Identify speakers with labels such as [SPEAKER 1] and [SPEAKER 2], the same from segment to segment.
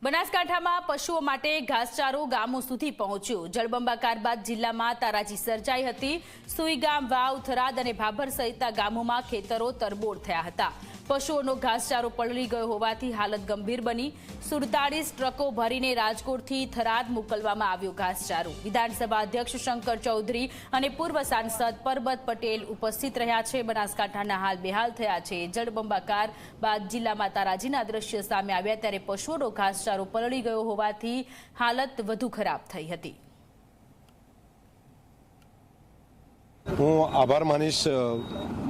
[SPEAKER 1] બનાસકાંઠામાં પશુઓ માટે ઘાસચારો ગામો સુધી પહોંચ્યો। જળબંબાકાર બાદ જિલ્લામાં તારાજી સર્જાઈ હતી। સુઈગામ, વાવ, થરાદ અને ભાભર સહિતના ગામોમાં ખેતરો તરબોળ થયા હતા। પશુઓનો ઘાસચારો પલળી ગયો હોવાથી હાલત ગંભીર બની। 47 ટ્રકો ભરીને રાજકોટથી થરાદ મોકલવામાં આવ્યો ઘાસચારો। વિધાનસભા અધ્યક્ષ શંકર ચૌધરી અને પૂર્વ સાંસદ પરબત પટેલ ઉપસ્થિત રહ્યા છે। બનાસકાંઠાના હાલ બેહાલ થયા છે। જળબંબાકાર બાદ જિલ્લામાં તારાજીના દ્રશ્ય સામે આવ્યા ત્યારે પશુઓનો ઘાસચારો પલળી ગયો હોવાથી હાલત વધુ ખરાબ થઈ હતી।
[SPEAKER 2] હું આભાર માનીશ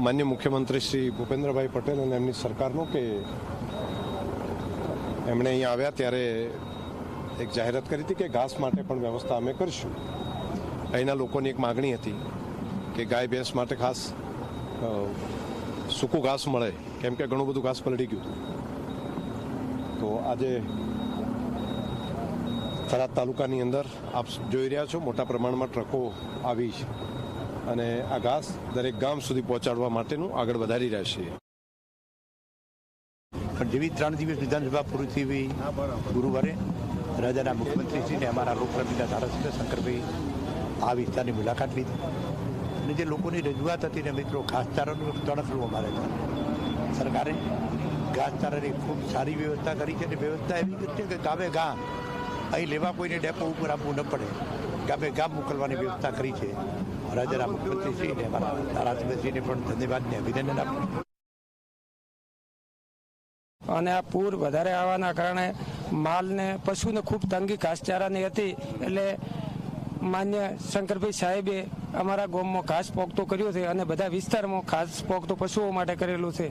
[SPEAKER 2] માનનીય મુખ્યમંત્રી શ્રી ભૂપેન્દ્રભાઈ પટેલ અને એમની સરકારનો કે એમણે અહીંયા આવ્યા ત્યારે એક જાહેરાત કરી હતી કે ઘાસ માટે પણ વ્યવસ્થા અમે કરીશું। અહીંના લોકોની એક માગણી હતી કે ગાય ભેંસ માટે ખાસ સૂકું ઘાસ મળે, કેમ કે ઘણું બધું ઘાસ પલળી ગયું। તો આજે થરાદ તાલુકાની અંદર આપ જોઈ રહ્યા છો મોટા પ્રમાણમાં ટ્રકો આવી છે અને આ ઘાસ દરેક ગામ સુધી પહોંચાડવા માટેનું આગળ વધારી રહ્યા છીએ।
[SPEAKER 3] પણ જેવી 3 દિવસ વિધાનસભા પૂરી થઈ ગુરુવારે રાજ્યના મુખ્યમંત્રીશ્રીને અમારા લોકપ્રતિનિધિ ધારાસભ્ય શંકરભાઈ આ વિસ્તારની મુલાકાત લીધી અને જે લોકોની રજૂઆત હતી ને મિત્રો ઘાસચારાનું તણખલું અમારે સરકારે ઘાસચારાની ખૂબ સારી વ્યવસ્થા કરી છે અને વ્યવસ્થા એવી કરી છે કે ગામે ગામ અહીં લેવા કોઈને ડેપો ઉપર આપવું ન પડે, ગામે ગામ મોકલવાની વ્યવસ્થા કરી છે। રાજ્યના મુખ્યમંત્રીશ્રીને અમારા ધારાસભ્યશ્રીને પણ ધન્યવાદને અભિનંદન આપું।
[SPEAKER 4] અને આ પૂર વધારે આવવાના કારણે માલને પશુને ખૂબ તંગી ઘાસચારાની હતી, એટલે માન્ય શંકરભાઈ સાહેબે અમારા ગામમાં ઘાસ પોખતો કર્યો છે અને બધા વિસ્તારમાં ઘાસ પોખતો પશુઓ માટે કરેલું છે।